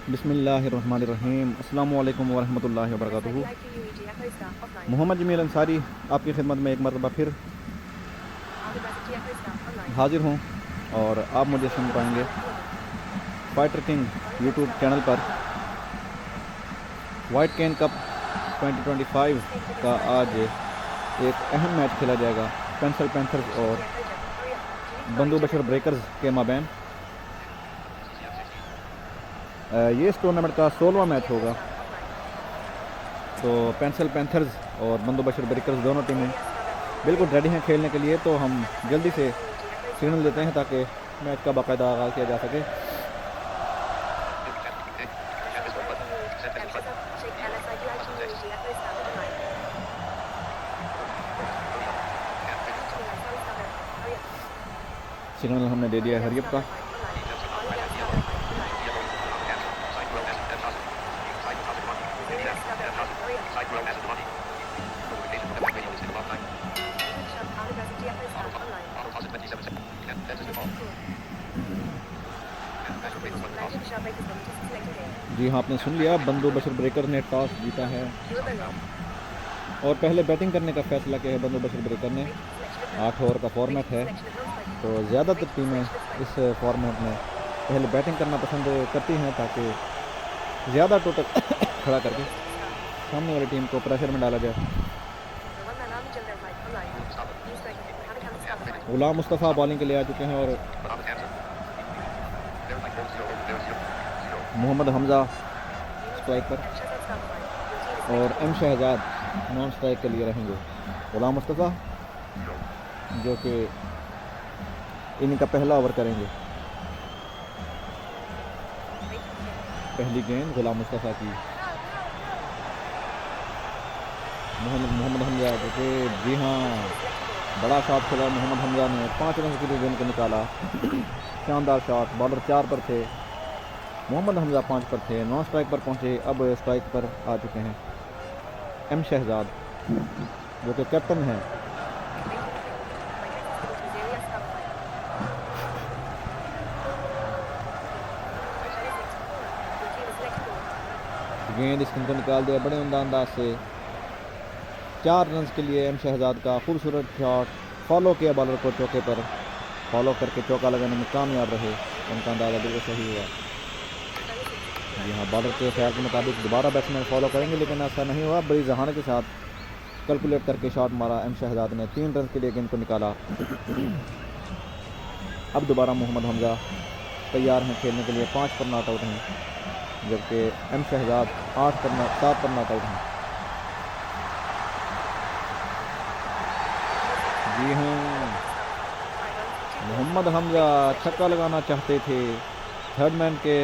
बिस्मिल्लाहिर्रहमानिर्रहीम। अस्सलामु अलैकुम वरहमतुल्लाहि वबरकातुहू। मोहम्मद जमील अंसारी आपकी खिदमत में एक मरतबा फिर हाजिर हूँ और आप मुझे सुन पाएंगे फाइटर किंग यूट्यूब चैनल पर। वाइट कैन कप 2025 का आज एक अहम मैच खेला जाएगा पेंसिल पैंथर्स और बंदूबशर ब्रेकर्स के माबैन। ये इस टूर्नामेंट का 16वां मैच होगा। तो पेंसिल पैंथर्स और बंदूबशर ब्रेकर्स दोनों टीमें बिल्कुल रेडी हैं खेलने के लिए। तो हम जल्दी से सिग्नल देते हैं ताकि मैच का बाकायदा आगाज़ किया जा सके। सिग्नल हमने दे दिया है हरियप का। जी हाँ, आपने सुन लिया, बंदूबशर ब्रेकर ने टॉस जीता है और पहले बैटिंग करने का फैसला किया है बंदूबशर ब्रेकर ने। 8 ओवर का फॉर्मेट है तो ज़्यादातर टीमें इस फॉर्मेट में पहले बैटिंग करना पसंद करती हैं ताकि ज़्यादा टोटल खड़ा करके सामने वाली टीम को प्रेशर में डाला जाए। गुलाम मुस्तफ़ा बॉलिंग के लिए आ चुके हैं और मोहम्मद हमज़ा स्ट्राइक पर और एम शहजाद नॉन स्ट्राइक के लिए रहेंगे। गुलाम मुस्तफ़ा जो कि इनका पहला ओवर करेंगे। पहली गेंद गुलाम मुस्तफ़ा की। मोहम्मद हमज़ा जो कि जी हाँ बड़ा शॉट खेला मोहम्मद हमज़ा ने। 5 रन की गेंद को निकाला। शानदार शॉट। बॉलर 4 पर थे, मोहम्मद हमज़ा 5 पर थे। नॉन स्ट्राइक पर पहुंचे, अब स्ट्राइक पर आ चुके हैं एम शहजाद जो कि कैप्टन हैं। गेंद स्पिन को निकाल दिया बड़े उम्दा अंदाज से। 4 रन के लिए एम शहजाद का खूबसूरत शॉट। फॉलो किया बॉलर को चौके पर, फॉलो करके चौका लगाने में कामयाब रहे। उनका अंदाज़ा बिल्कुल सही हुआ। जी हाँ, बॉलर के ख्याल के मुताबिक दोबारा बैट्समैन फॉलो करेंगे लेकिन ऐसा नहीं हुआ। बड़ी जहानत के साथ कैलकुलेट करके शॉट मारा एम शहजाद ने। 3 रन के लिए गेंद को निकाला। अब दोबारा मोहम्मद हमज़ा तैयार हैं खेलने के लिए। 5 पर नॉट आउट हैं जबकि एम शहजाद 7 पर नॉट आउट हैं। जी हाँ, मोहम्मद हमज़ा छक्का लगाना चाहते थे। थर्ड मैन के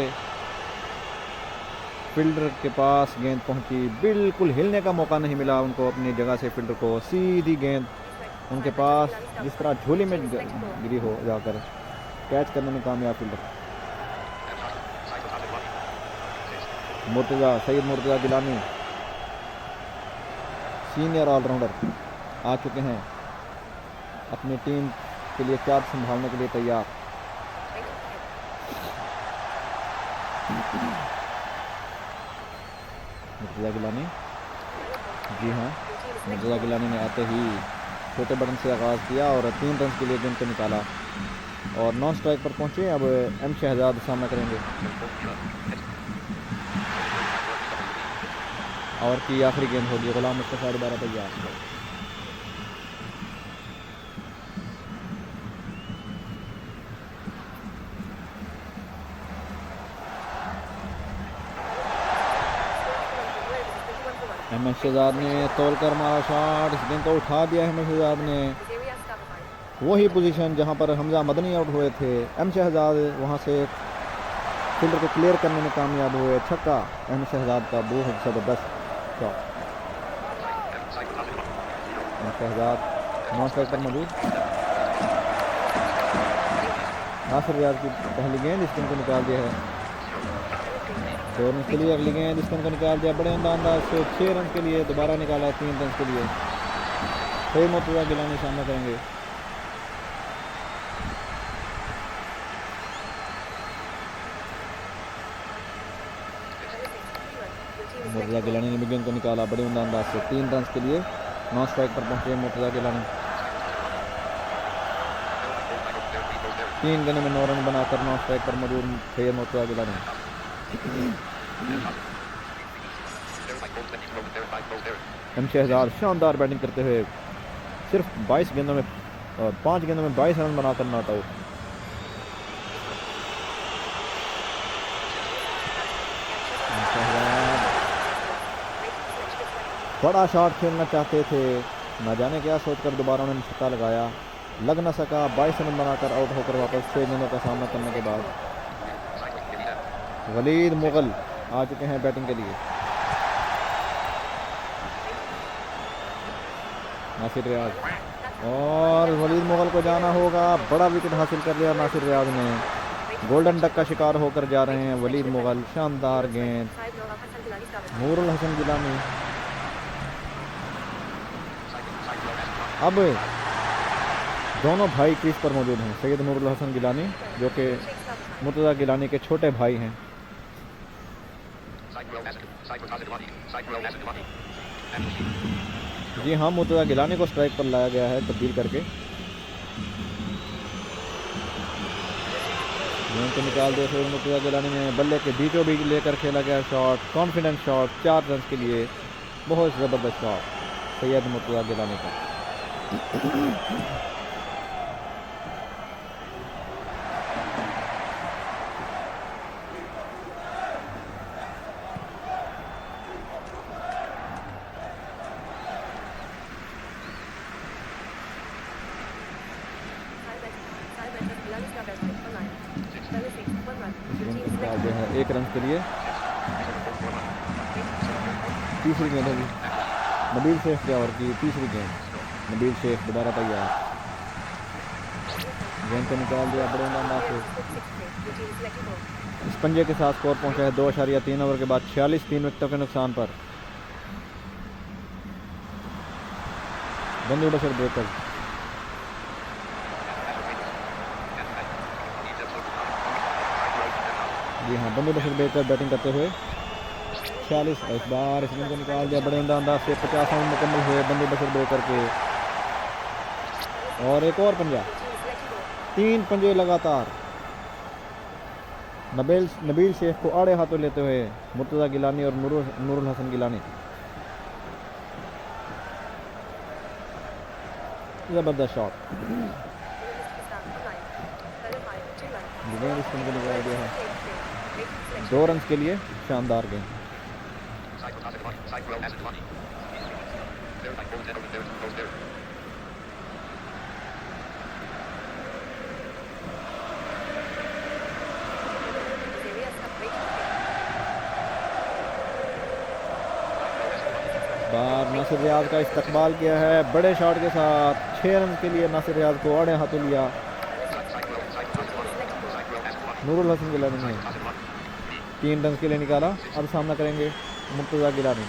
फील्डर के पास गेंद पहुंची, बिल्कुल हिलने का मौका नहीं मिला उनको अपनी जगह से। फील्डर को सीधी गेंद उनके पास जिस तरह झोली में गिरी हो जाकर कैच करने में कामयाब fielder. Syed Murtaza Gilani senior all rounder आ चुके हैं अपनी टीम के लिए कैच संभालने के लिए तैयार। मुर्तज़ा गिलानी, जी हाँ, मुर्तज़ा गिलानी ने आते ही छोटे बटन से आगाज़ किया और 3 रन के लिए गेंद को निकाला और नॉन स्ट्राइक पर पहुंचे। अब एम शहजाद सामना करेंगे। और की आखिरी गेंद होगी। गुलाम मुस्तफ़ा दोबारा तैयार। अहमद शहजाद ने तोल कर मारा शॉट। इस गेंद को उठा दिया अहमद शहजाद ने। वही पोजीशन जहां पर हमज़ा मदनी आउट हुए थे। एम शहजाद वहां से फील्डर को क्लियर करने में कामयाब हुए। छक्का अहमद शहजाद का बहुत ज़बरदस्त shot. M Shahzad non striker पर मौजूद। नासिर रियाज की पहली गेंद, इस गेंद को निकाल दिया है। 2 रन के लिए अगली गेंद, इस गेंद को निकाल दिया बड़े अंदाज से। 6 रन के लिए दोबारा निकाला 3 रन के लिए। सैयद मुर्तज़ा गिलानी सामना करेंगे। मुर्तज़ा गिलानी ने भी गेंद को निकाला बड़े उम्दा अंदाज से। 3 रन के लिए नॉन स्ट्राइक पर पहुंचे मुर्तज़ा गिलानी। 3 गेंदों में 9 रन बनाकर नॉन स्ट्राइक पर मौजूद थे मुर्तज़ा गिलानी। एम शहजाद शानदार बैटिंग करते हुए सिर्फ 22 गेंदों में 5 गेंदों में 22 रन बनाकर नॉट आउट। बड़ा शॉट खेलना चाहते थे, न जाने क्या सोचकर दोबारा उन्होंने छक्का लगाया, लग न सका। 22 रन बनाकर आउट होकर वापस 6 गेंदों का सामना करने के बाद वलीद मुगल आ चुके हैं बैटिंग के लिए। नासिर रियाज और वलीद मुगल को जाना होगा। बड़ा विकेट हासिल कर लिया नासिर रियाज ने। गोल्डन डक का शिकार होकर जा रहे हैं वलीद मुगल। शानदार गेंद नूरुल हसन गिलानी। अब दोनों भाई क्रीज पर मौजूद हैं। सैयद नूरुल हसन गिलानी जो कि मुर्तज़ा गिलानी के छोटे भाई हैं। जी हाँ, मुर्तज़ा गिलानी को स्ट्राइक पर लाया गया है तब्दील करके। गेंद को निकाल दिया सैयद मुर्तज़ा गिलानी ने। बल्ले के बीचों बीच लेकर खेला गया शॉट, कॉन्फिडेंट शॉट, 4 रन के लिए। बहुत ज़बरदस्त शॉट सैयद मुर्तज़ा गिलानी का। जो है 1 रन के लिए। तीसरी गेंद होगी नबील शेख के ओवर की तीसरी गेंद। नबील शेख दोबारा तैयार। गेंद को निकाल दिया बड़े अंदाज से। इस पंजे के साथ स्कोर पहुंचा है 2.3 ओवर के बाद 46, 3 विकेटों के नुकसान पर। बंदू बशर ब्रेकर। जी हाँ, बंदू बशर ब्रेकर बैटिंग करते हुए 46। इस बार इस गेंद को निकाल दिया बड़े अंदाज से। 50 रन मुकम्मल हुए बंदू बशर ब्रेकर के। और एक और पंजा, 3 पंजे लगातार। नबील शेख को आड़े हाथों लेते हुए मुर्तज़ा गिलानी और नूरुल हसन गिलानी। जबरदस्त शॉट। गेंद इस गेंद को निकाल दिया है 2 रन के लिए। शानदार गेंद। बार नासिर रियाज का इस्तकबाल किया है बड़े शॉट के साथ। 6 रन के लिए नासिर रियाज को आड़े हाथों लिया नूरुल हसन गिलानी ने। 3 रन के लिए निकाला। अब सामना करेंगे मुर्तज़ा गिलानी।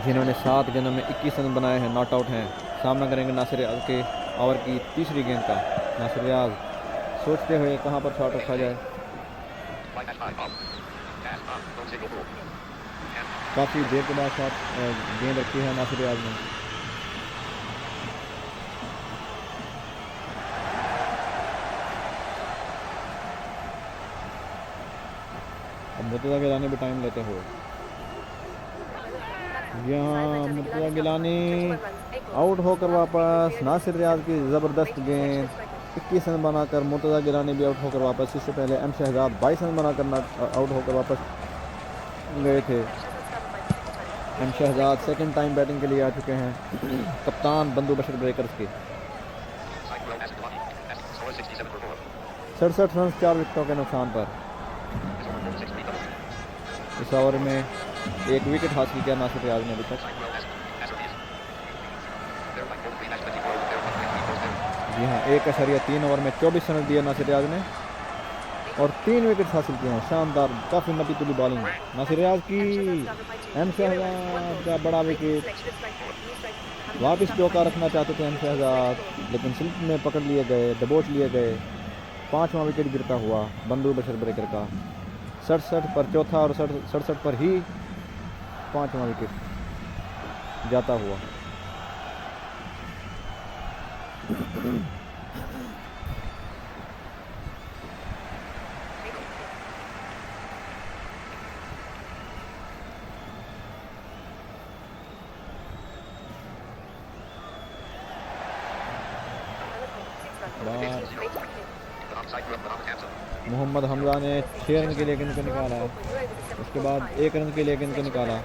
जिन्होंने 7 गेंदों में 21 रन बनाए हैं, नॉट आउट हैं। सामना करेंगे नासिर रियाज के ओवर की तीसरी गेंद का। नासिर रियाज सोचते हुए कहां पर शॉट रखा जाए। काफ़ी देर के बाद शॉट गेंद रखी है नासिर रियाज ने। अब मुर्तज़ा गिलानी भी टाइम लेते हुए। यहाँ मुर्तज़ा गिलानी आउट होकर वापस। नासिर रियाज की ज़बरदस्त गेंद। 21 रन बनाकर मुर्तज़ा गिलानी भी आउट होकर वापस। इससे पहले एम शहजाद 22 रन बनाकर आउट होकर वापस गए थे। M Shahzad second time batting के लिए आ चुके हैं। कप्तान बंदू बशर ब्रेकर्स के। 67 रन 4 विकेटों के नुकसान पर। इस ओवर में 1 विकेट हासिल किया नासिर रियाज ने अभी तक। जी हाँ, 1.3 ओवर में 24 रन दिए नासिर रियाज ने और 3 विकेट हासिल किए हैं। शानदार, काफ़ी नपी तुली बॉलिंग नासिर रियाज की। एम शहजाद का बड़ा विकेट। वापस चौका रखना चाहते थे एम शहजाद, लेकिन स्लिप में पकड़ लिए गए, दबोच लिए गए। 5वां विकेट गिरता हुआ बंदू बशर ब्रेकर का। 67 पर चौथा और 67 पर ही 5वां विकेट जाता हुआ। मोहम्मद हमजा ने 6 रन के लिए गेंद को निकाला, उसके बाद 1 रन के लिए गेंद को निकाला।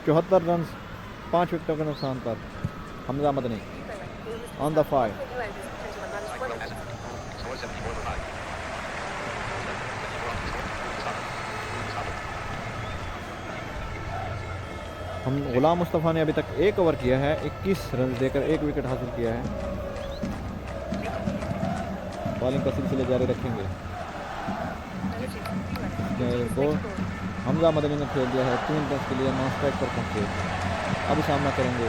74 रन 5 विकेटों के नुकसान पर Hamza Madani on the five. हम गुलाम मुस्तफ़ा ने अभी तक 1 ओवर किया है, 21 रन देकर 1 विकेट हासिल किया है। बॉलिंग का सिलसिले जारी रखेंगे। को हमजा मदनी ने खेल दिया है 3 रन के लिए, नॉन स्ट्राइक पर पहुंचे। अभी सामना करेंगे।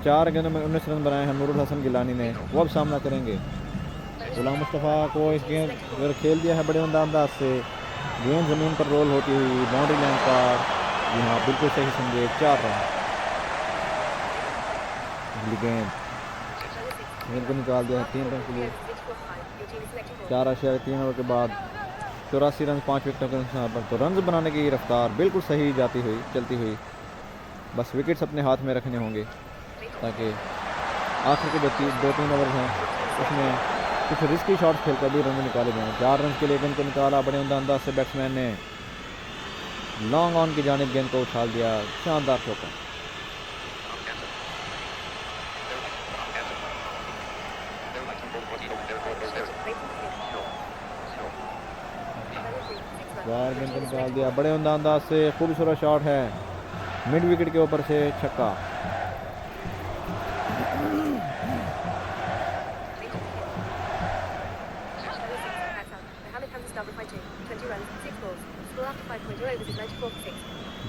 चार गेंदों में 19 रन बनाए हैं नूरुल हसन गिलानी ने, वो अब सामना करेंगे। गुलाम मुस्तफ़ा को इस गेंद अगर खेल दिया है बड़े अंदाज से, गेंद ज़मीन पर रोल होती हुई बाउंड्री लाइन पर, यहाँ बिल्कुल सही समझे 4 रन। गेंद को निकाल दिया है 3 रन के लिए। 4.3 ओवर के बाद 84 रन 5 विकेटों के नुकसान पर। तो रन बनाने की रफ्तार बिल्कुल सही जाती हुई चलती हुई, बस विकेट्स अपने हाथ में रखने होंगे ताकि आखिर के 2-3 ओवर हैं उसमें कुछ रिस्की शॉट्स खेलकर भी रन निकाले जाएँ। 4 रन के लिए गेंद को निकाला बड़े अंदाज से बैट्समैन ने, लॉन्ग ऑन की जानिब गेंद को उछाल दिया, शानदार चौका। बार गेंद को निकाल दिया बड़े अंदाज से, खूबसूरत शॉट है, मिड विकेट के ऊपर से छक्का।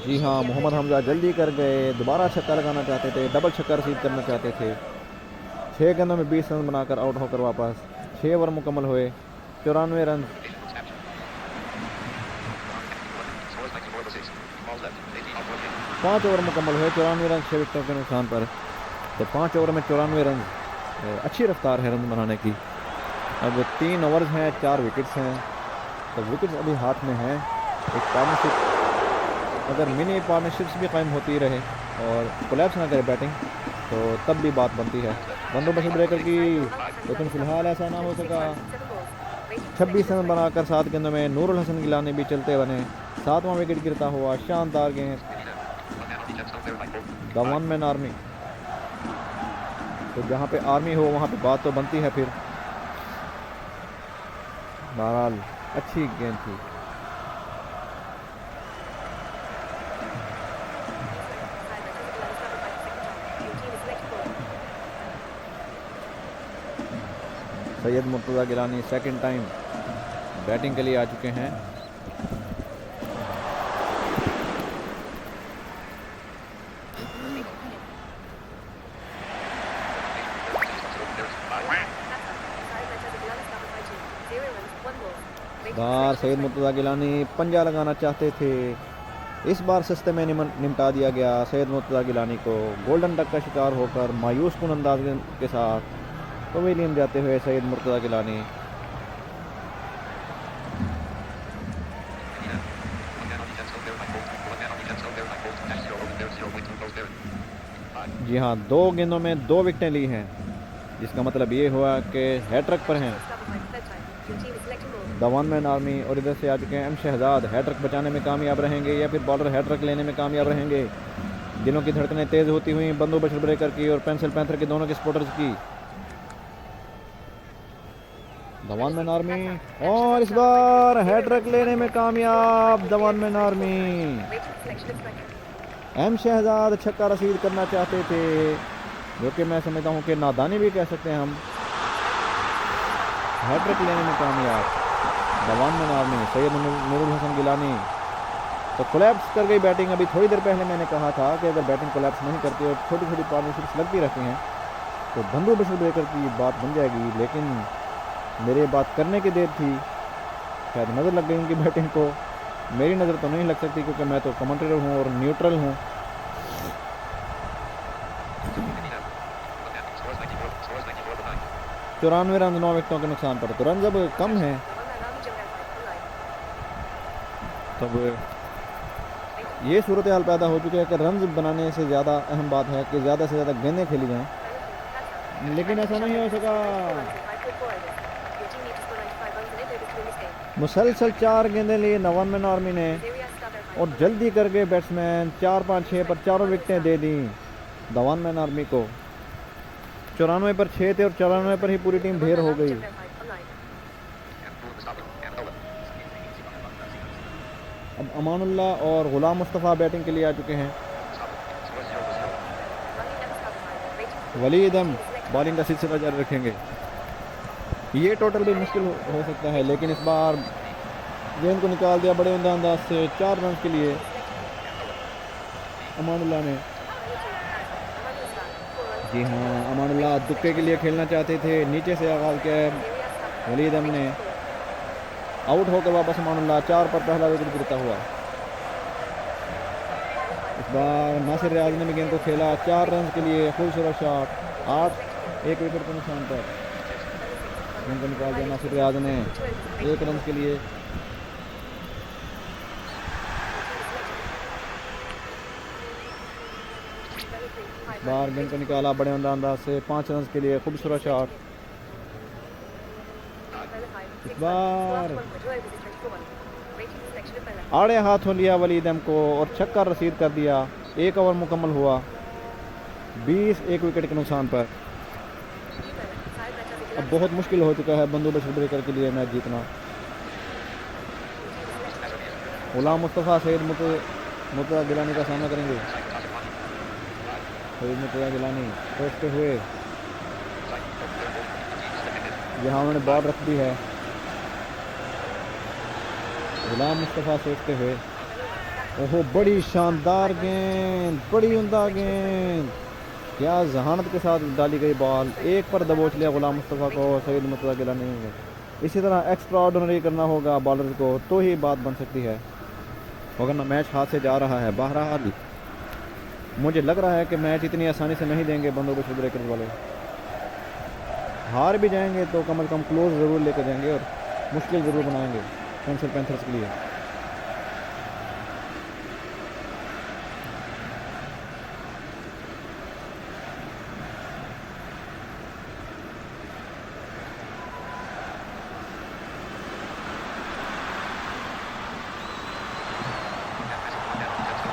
जी हाँ, मोहम्मद हमजा जल्दी कर गए, दोबारा छक्का लगाना चाहते थे, डबल छक्का रिसीव करना चाहते थे। 6 गेंदों में 20 रन बनाकर आउट होकर वापस। 6 ओवर मुकम्मल हुए, 94 रन। 5 ओवर मुकम्मल हुए, 94 रन 6 विकेटों के नुकसान पर। तो 5 ओवर में 94 रन, अच्छी रफ्तार है रन बनाने की। अब 3 ओवर्स हैं, 4 विकेट्स हैं, तो विकेट्स अभी हाथ में हैं। एक पार्टनरशिप, अगर मिनी पार्टनरशिप्स भी कायम होती रहे और कोलैप्स ना करे बैटिंग, तो तब भी बात बनती है बंदो बशर ब्रेकर की। लेकिन फ़िलहाल ऐसा ना हो सका। 26 रन बनाकर 7 गेंदों में नूरुल हसन गिलानी भी चलते बने। 7वां विकेट गिरता हुआ, शानदार गेंद, द वन मैन आर्मी। तो जहाँ पे आर्मी हो वहाँ पे बात तो बनती है फिर। बहरहाल अच्छी गेंद थी। Syed Murtaza Gilani second time batting के लिए आ चुके हैं। बार सैयद मुर्तज़ा गिलानी पंजा लगाना चाहते थे, इस बार सस्ते में निपटा दिया गया। सैयद मुर्तज़ा गिलानी को गोल्डन डक का शिकार होकर मायूस कुन अंदाज के साथ पवेलियन जाते हुए सैयद मुर्तज़ा गिलानी। जी हाँ, 2 गेंदों में 2 विकेटें ली हैं, जिसका मतलब ये हुआ कि हैट्रिक पर हैं द वन मैन आर्मी। और इधर से आ चुके हैं एम शहजाद। हैट्रिक बचाने में कामयाब रहेंगे या फिर बॉलर हैट्रिक लेने में कामयाब रहेंगे? दिलों की धड़कनें तेज़ होती हुई बंदू बशर ब्रेकर की और पेंसिल पैंथर के दोनों के सपोर्टर्स की। द वन मैन आर्मी, और इस बार हैट्रिक लेने में कामयाब the one man army. M Shahzad छक्का रसीद करना चाहते थे, जो कि मैं समझता हूँ कि नादानी भी कह सकते हैं हम। हैट्रिक लेने में कामयाब the one man army. Syed Nurul Hasan Gilani तो कोलैप्स कर गई बैटिंग। अभी थोड़ी देर पहले मैंने कहा था कि अगर बैटिंग कोलैप्स नहीं करती और छोटी छोटी पार्टनरशिप्स लगती रहती हैं तो बंदू बशर ब्रेकर की बात बन जाएगी, लेकिन मेरे बात करने की देर थी, शायद नज़र लग गई उनकी बैटिंग को। मेरी नज़र तो नहीं लग सकती क्योंकि मैं तो कमेंटेटर हूँ और न्यूट्रल हूँ। 94 रन 9 विकेटों के नुकसान पर। तो रन जब कम है तब ये सूरत हाल पैदा हो चुकी है कि रन बनाने से ज़्यादा अहम बात है कि ज़्यादा से ज़्यादा गेंदें खेली जाएं, लेकिन ऐसा नहीं हो सका। मुसलसल 4 गेंदें लिए नवानवे आर्मी ने और जल्दी करके बैट्समैन 4, 5, 6 पर चारों विकेटें दे दी दवानमैन आर्मी को। 94 पर 6 थे और 94 पर ही पूरी टीम ढेर हो गई। अब अमानुल्लाह और गुलाम मुस्तफ़ा बैटिंग के लिए आ चुके हैं। वलीद अहमद बॉलिंग का सिलसिला जारी रखेंगे। ये टोटल भी मुश्किल हो सकता है, लेकिन इस बार गेंद को निकाल दिया बड़े उम्दा अंदाज से 4 रन के लिए अमानुल्लाह ने। जी हाँ, अमानुल्लाह दुक्के के लिए खेलना चाहते थे, नीचे से आगाज़ किया है वलीद अहमद ने। आउट होकर वापस अमानुल्लाह 4 पर पहला विकेट गिरता हुआ। इस बार नासिर रियाज ने भी गेंद को खेला 4 रन के लिए, खूबसूरत शॉट 8, 1 विकेट के नुकसान पर गेंद को निकाल दिया नासिर रियाज ने 1 रन के लिए। बार गेंद को निकाला बड़े अंदाज से 5 रन के लिए, खूबसूरत शॉट। इस बार आड़े हाथों लिया वलीद अहमद को और छक्का रसीद कर दिया। 1 ओवर मुकम्मल हुआ 20, 1 विकेट के नुकसान पर। अब बहुत मुश्किल हो चुका है बंदू बशर ब्रेकर के लिए मैच जीतना। गुलाम मुस्तफ़ा सैयद मुर्तज़ा गिलानी का सामना करेंगे। सैयद मुर्तज़ा गिलानी सोचते हुए यहाँ उन्होंने बॉल रख दी है। गुलाम मुस्तफ़ा सोचते हुए, ओहो बड़ी शानदार गेंद, बड़ी उम्दा गेंद, क्या जहानत के साथ डाली गई बॉल। 1 पर दबोच लिया गुलाम मुस्तफ़ा को सैयद मुर्तज़ा गिलानी ने। इसी तरह एक्स्ट्रा ऑर्डिनरी करना होगा बॉलर को तो ही बात बन सकती है, वरना मैच हाथ से जा रहा है। बहरहाल मुझे लग रहा है कि मैच इतनी आसानी से नहीं देंगे बंदू बशर ब्रेकर वाले। हार भी जाएंगे तो कम से कम क्लोज ज़रूर लेकर जाएंगे और मुश्किल ज़रूर बनाएंगे कैंसर पैंथर्स के लिए।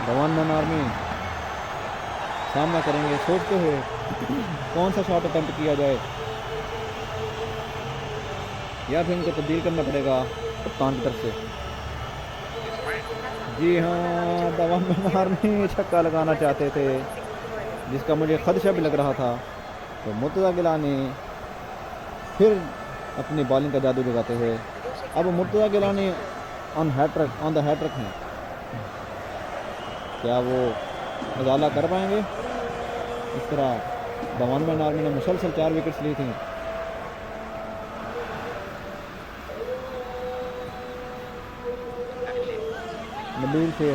दवानमैन आर्मी सामना करेंगे सोचते हुए कौन सा शॉट अटेम्प्ट किया जाए, या फिर इनको तब्दील करना पड़ेगा कप्तान की तरफ से। जी हाँ, दवानमैन आर्मी छक्का लगाना चाहते थे जिसका मुझे खदशा भी लग रहा था, तो मुर्तज़ा गिलानी फिर अपनी बॉलिंग का जादू लगाते हुए। अब Murtaza Gilani on the hattrick हैं, क्या वो उजाला कर पाएंगे? इस तरह दवानमैन आर्मी ने मुसलसल 4 विकेट्स ली थी। नबील से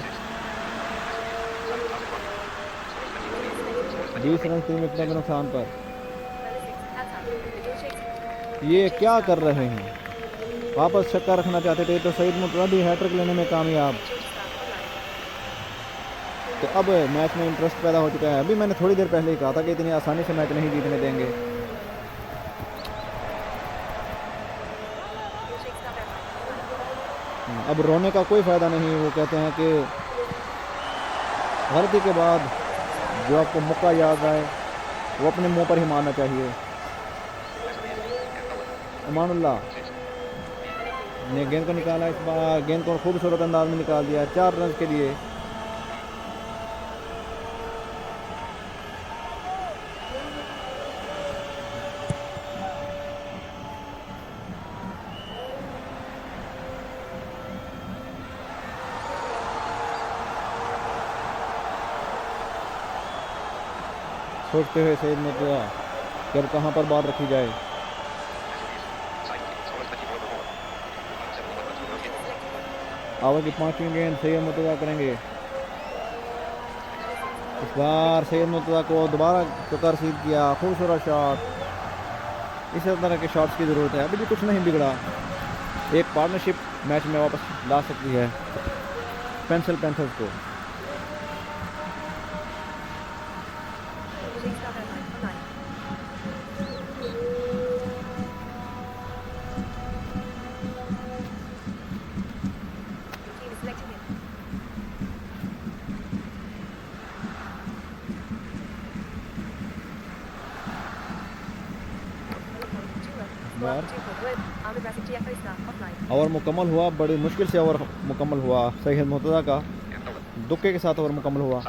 20 रन 3 विकेटों के नुकसान पर। ये क्या कर रहे हैं? वापस छक्का रखना चाहते थे तो सईद मुर्तज़ा भी हैट्रिक लेने में कामयाब। तो अब मैच में इंटरेस्ट पैदा हो चुका है। अभी मैंने थोड़ी देर पहले ही कहा था कि इतनी आसानी से मैच नहीं जीतने देंगे। अब रोने का कोई फ़ायदा नहीं। वो कहते हैं कि गलती के बाद जो आपको मौका याद आए वो अपने मुंह पर ही मारना चाहिए। अमानुल्लाह ने गेंद को निकाला, इस बार गेंद को खूबसूरत अंदाज में निकाल दिया 4 रन के लिए। सोचते हुए सैयद मुर्तज़ा कि अब कहाँ पर बात रखी जाए। ओवर की 5वीं गेंद सैयद मुर्तज़ा करेंगे। इस बार सैयद मुर्तज़ा को दोबारा चौका रसीद किया। खूबसूरत शॉट। इसी तरह के शॉट्स की ज़रूरत है। अभी भी कुछ नहीं बिगड़ा। एक पार्टनरशिप मैच में वापस ला सकती है पेंसिल पैंथर्स को। ओवर मुकम्मल हुआ। बड़ी मुश्किल से ओवर मुकम्मल हुआ। सैयद मुर्तज़ा का दुक्के के साथ ओवर मुकम्मल हुआ।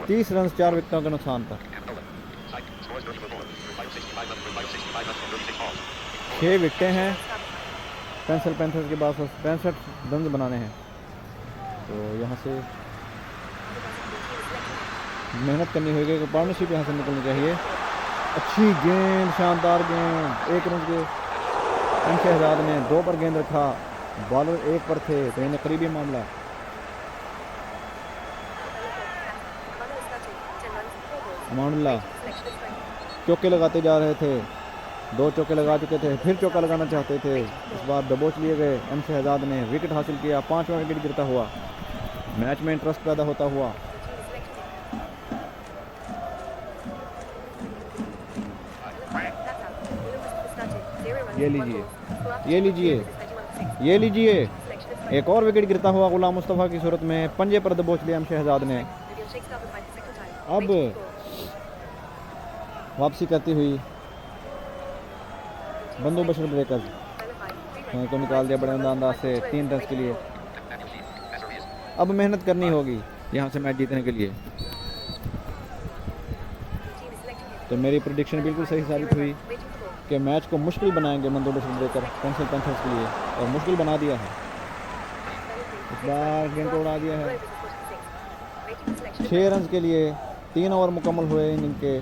30 रन 4 विकेटों के नुकसान पर। 6 विकेटें हैं पेंसिल पैंथर्स के पास। 65 रन बनाने हैं, तो यहाँ से मेहनत करनी होगी। पार्टनरशिप यहाँ से निकलनी चाहिए। अच्छी गेंद, शानदार गेंद। 1 रन के एम शहजाद ने 2 पर गेंद रखा। बॉलर 1 पर थे, तो इन्हें करीबी मामला। अमानुल्लाह चौके लगाते जा रहे थे। 2 चौके लगा चुके थे, फिर चौका लगाना चाहते थे। इस बार दबोच लिए गए। एम शहजाद ने विकेट हासिल किया। 5वां विकेट गिरता हुआ मैच में इंटरेस्ट पैदा होता हुआ। ये लीजिए, ये लीजिए, ये लीजिए। एक और विकेट गिरता हुआ गुलाम मुस्तफ़ा की सूरत में। पंजे पर दबोच लिया एम शहजाद ने। अब वापसी करती हुई बंदू बशर ब्रेकर्स को निकाल दिया बड़े अंदाज से 3 रन के लिए। अब मेहनत करनी होगी यहाँ से मैच जीतने के लिए। तो मेरी प्रेडिक्शन बिल्कुल सही साबित हुई कि मैच को मुश्किल बनाएंगे बंदू बशर ब्रेकर पेंसिल पैंथर्स के लिए, और मुश्किल बना दिया है। इस बार गेंद को उड़ा दिया है। 6 रन के लिए 3 ओवर मुकम्मल हुए इनिंग के।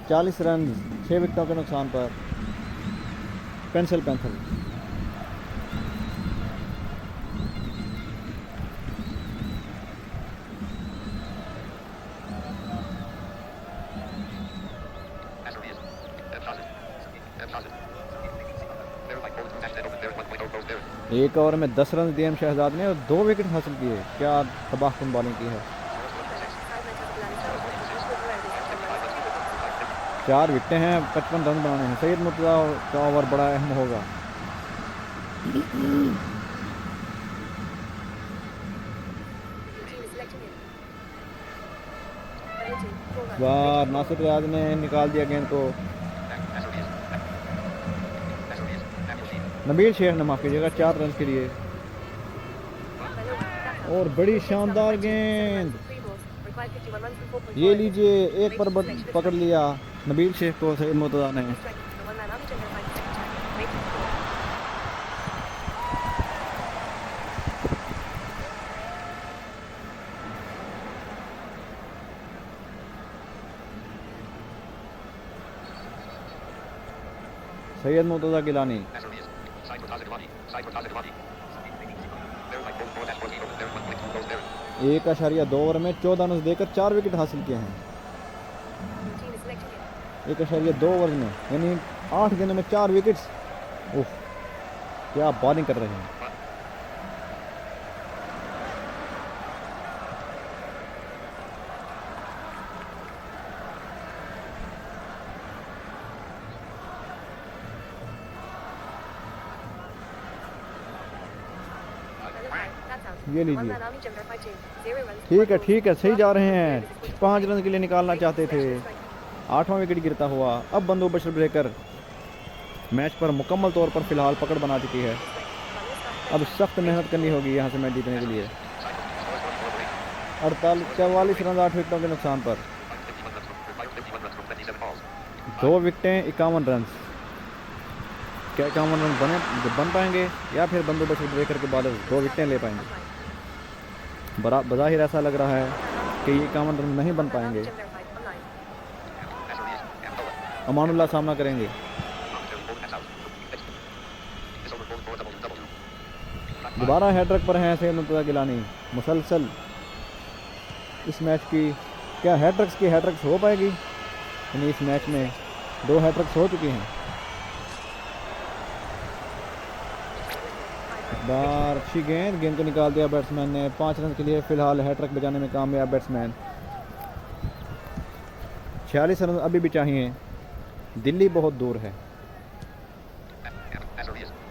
40 रन 6 विकेटों के नुकसान पर पेंसिल पैंथर। एक ओवर में 10 रन दिए एम शहजाद ने और 2 विकेट हासिल किए। क्या तबाहकुन बॉलिंग की है। 4 विकेटें हैं, 55 रन बनाने हैं। सैयद मुर्तज़ा का ओवर बड़ा अहम होगा। बार नासिर रियाज ने निकाल दिया गेंद को। नबील शेख ने माफ कीजिएगा 4 रन के लिए। और बड़ी शानदार गेंद। ये लीजिए, 1 पर पकड़ लिया नबील शेख को सैयद मुर्तज़ा ने। सैयद मुर्तज़ा गिलानी 1.2 ओवर में 14 रन देकर 4 विकेट हासिल किए हैं। 1.2 ओवर में यानी 8 गेंदों में 4 विकेट्स। उफ, क्या बॉलिंग कर रहे हैं। ये लीजिए, ठीक है, सही जा रहे हैं। 5 रन के लिए निकालना चाहते थे। 8वां विकेट गिरता हुआ। अब बंदू बशर ब्रेकर मैच पर मुकम्मल तौर पर फिलहाल पकड़ बना चुकी है। अब सख्त मेहनत करनी होगी यहाँ से मैच जीतने के लिए। 44 रन 8 विकेटों के नुकसान पर। 2 विकेटें 51 रन। क्या 51 रन बन पाएंगे या फिर बंदू बशर ब्रेकर के बॉलर 2 विकेटें ले पाएंगे। बज़ाहिर ऐसा लग रहा है कि ये 51 रन नहीं बन पाएंगे। अमानुल्लाह सामना करेंगे। दोबारा हैट्रिक पर हैं सैयद मुर्तज़ा गिलानी। मुसलसल इस मैच की क्या हैट्रिक्स हो पाएगी? यानी इस मैच में 2 हैट्रिक्स हो चुकी हैं। बार अच्छी गेंद को निकाल दिया बैट्समैन ने। 5 रन के लिए फ़िलहाल हैट्रिक बजाने में कामयाब बैट्समैन। 46 रन अभी भी चाहिए। दिल्ली बहुत दूर है।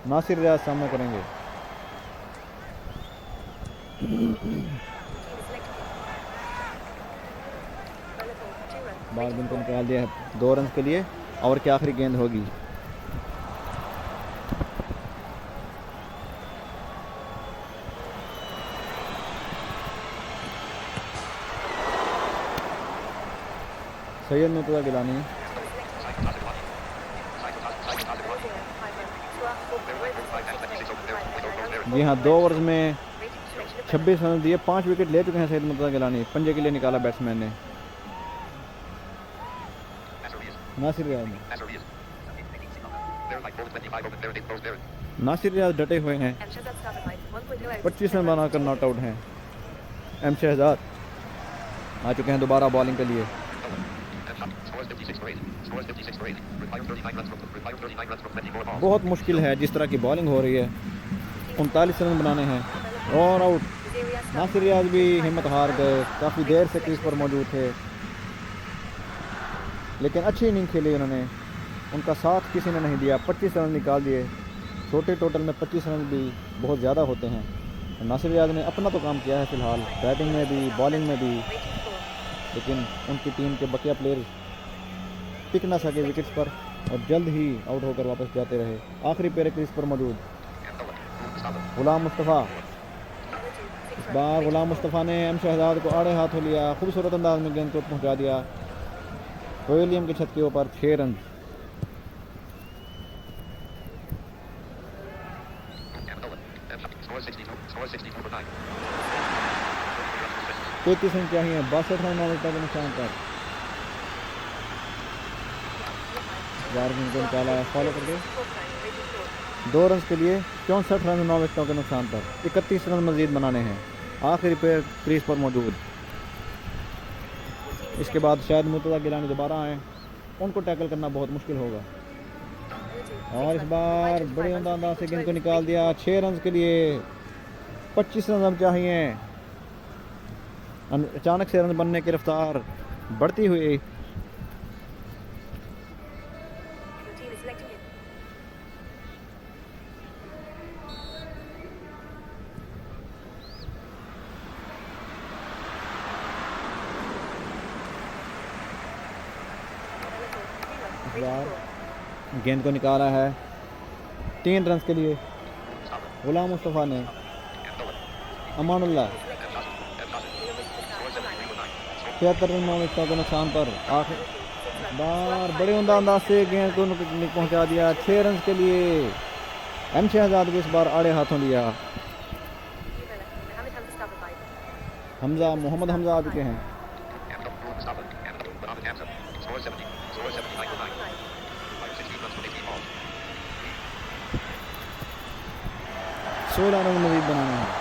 नासिर रियाज सामना करेंगे। बार को निकाल दिया है 2 रन के लिए। और क्या आखिरी गेंद होगी? सैयद मुर्तज़ा गिलानी। जी हाँ, 2 ओवर्स में 26 रन दिए, 5 विकेट ले चुके हैं सैयद मुर्तज़ा गिलानी। पंजे के लिए निकाला बैट्समैन ने। नासिर रियाज डटे हुए हैं। 25 रन बनाकर नॉट आउट हैं। एम शहजाद आ चुके हैं दोबारा बॉलिंग के लिए। बहुत मुश्किल है जिस तरह की बॉलिंग हो रही है। 39 रन बनाने हैं और आउट। नासिर रियाज भी हिम्मत हार गए। काफ़ी देर से क्रीज पर मौजूद थे, लेकिन अच्छी इनिंग खेली उन्होंने। उनका साथ किसी ने नहीं दिया। 25 रन निकाल दिए। छोटे टोटल में 25 रन भी बहुत ज़्यादा होते हैं। नासिर रियाज ने अपना तो काम किया है फ़िलहाल, बैटिंग में भी बॉलिंग में भी, लेकिन उनकी टीम के बकिया प्लेयर टिक ना सके विकेट्स पर और जल्द ही आउट होकर वापस जाते रहे। आखिरी पेरे क्रीज पर मौजूद गुलाम मुस्तफ़ा। इस बार गुलाम मुस्तफ़ा ने एम शहजाद को आड़े हाथों लिया। खूबसूरत अंदाज में गेंद को पहुंचा दिया पवेलियन की छत के ऊपर। 6 रन। तैतीस रन चाहिए 62 रन के नुकसान पर। को निकाला है फॉलो करके 2 रन के लिए। 64 रन 9 विकेटों के नुकसान पर। 31 रन मजीद बनाने हैं। आखिरी पे क्रीज पर मौजूद। इसके बाद शायद मुर्तज़ा गिलानी दोबारा आए। उनको टैकल करना बहुत मुश्किल होगा। और इस बार बड़े अंदाज से गेंद को निकाल दिया। 6 रन के लिए 25 रन अब चाहिए। अचानक से रन बनने की रफ्तार बढ़ती हुई। गेंद को निकाला है 3 रन के लिए गुलाम मुस्तफ़ा ने। अमानुल्लाह 73 रन 9 विकेटों के नुकसान पर। आखिर बार बड़े अंदाज से गेंद को पहुंचा दिया। 6 रन के लिए एम शहजाद को इस बार आड़े हाथों लिया। मोहम्मद हमजा आ चुके हैं। सोलह रन मजीद बनाने हैं।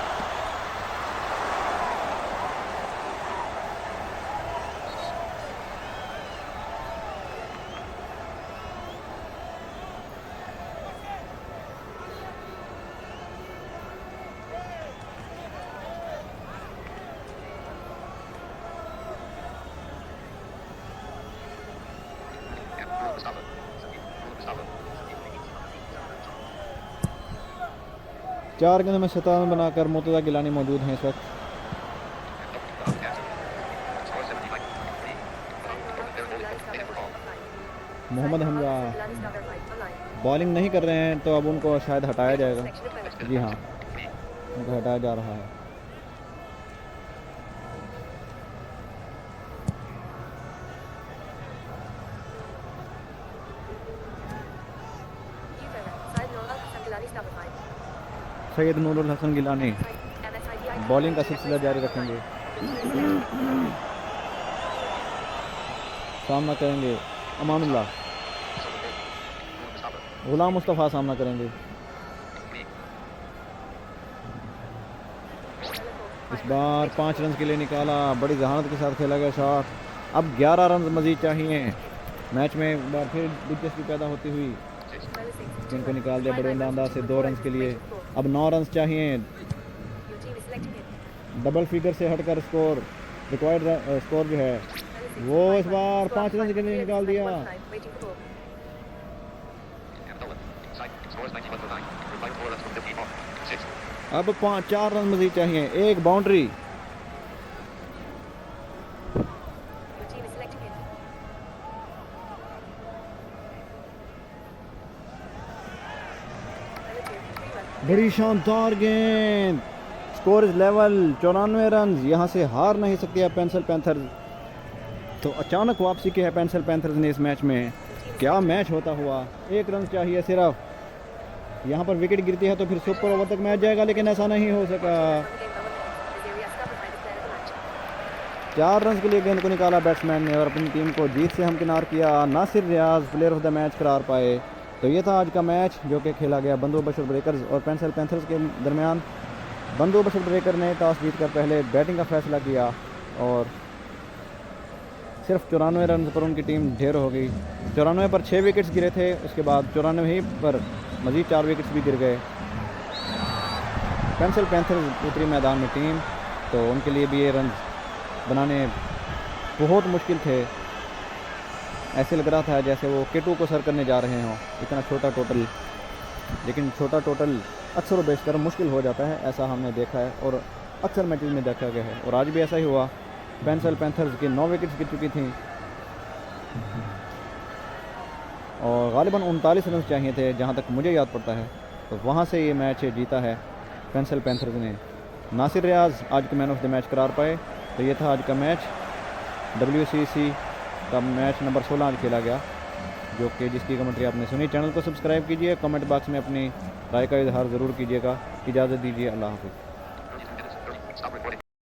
चार गेंदों में 17 रन बनाकर मुर्तज़ा गिलानी मौजूद हैं इस वक्त। मोहम्मद हमजा बॉलिंग नहीं कर रहे हैं तो अब उनको शायद हटाया जाएगा। जी हाँ, उनको हटाया जा रहा है। सैयद नूरुल हसन गिलानी बॉलिंग का सिलसिला जारी रखेंगे। सामना करेंगे अमानुल्लाह। गुलाम मुस्तफ़ा सामना करेंगे। इस बार 5 रन के लिए निकाला, बड़ी जहानत के साथ खेला गया शॉट। अब 11 रन मज़ीद चाहिए। मैच में एक बार फिर दिलचस्पी पैदा होती हुई। स्पिन को निकाल दिया बड़े अंदाज से 2 रन के लिए। अब 9 रन चाहिए। डबल फिगर से हटकर स्कोर रिक्वायर्ड स्कोर जो है वो इस बार 5 रन के लिए निकाल दिया। अब 4 रन मज़ीद चाहिए, एक बाउंड्री। बड़ी शानदार गेंद, स्कोर इज लेवल 94 रन। यहाँ से हार नहीं सकती है पेंसिल पैंथर्स। तो अचानक वापसी की है पेंसिल पैंथर्स ने इस मैच में। क्या मैच होता हुआ, 1 रन चाहिए सिर्फ। यहाँ पर विकेट गिरती है तो फिर सुपर ओवर तक मैच जाएगा, लेकिन ऐसा नहीं हो सका। 4 रन के लिए गेंद को निकाला बैट्समैन ने और अपनी टीम को जीत से हमकिनार किया। नासिर रियाज प्लेयर ऑफ द मैच करार पाए। तो ये था आज का मैच जो कि खेला गया बंदोबस्त ब्रेकर्स और पेंसिल पैंथर्स के दरमियान। बंदोबस्त ब्रेकर ने टॉस जीतकर पहले बैटिंग का फैसला किया और सिर्फ 94 रन पर उनकी टीम ढेर हो गई। 94 पर 6 विकेट्स गिरे थे, उसके बाद 94 ही पर मज़ीद 4 विकेट्स भी गिर गए। पेंसिल पैंथर्स उतरी मैदान में टीम, तो उनके लिए भी ये रन बनाने बहुत मुश्किल थे। ऐसे लग रहा था जैसे वो K2 को सर करने जा रहे हों, इतना छोटा टोटल। लेकिन छोटा टोटल अक्सर व बेशतर मुश्किल हो जाता है, ऐसा हमने देखा है और अक्सर मैचेस में देखा गया है। और आज भी ऐसा ही हुआ। पेंसिल पैंथर्स की 9 विकेट्स गिर चुकी थी और गालिबन 39 रन चाहिए थे जहां तक मुझे याद पड़ता है। तो वहां से ये मैच जीता है पेंसिल पैंथर्स ने। नासिर रियाज आज के मैन ऑफ द मैच करार पाए। तो ये था आज का मैच, WCC का मैच नंबर 16 आज खेला गया, जो कि जिसकी कमेंट्री आपने सुनी। चैनल को सब्सक्राइब कीजिए, कमेंट बॉक्स में अपनी राय का इजहार ज़रूर कीजिएगा। इजाज़त दीजिए, अल्लाह हाफ़िज़।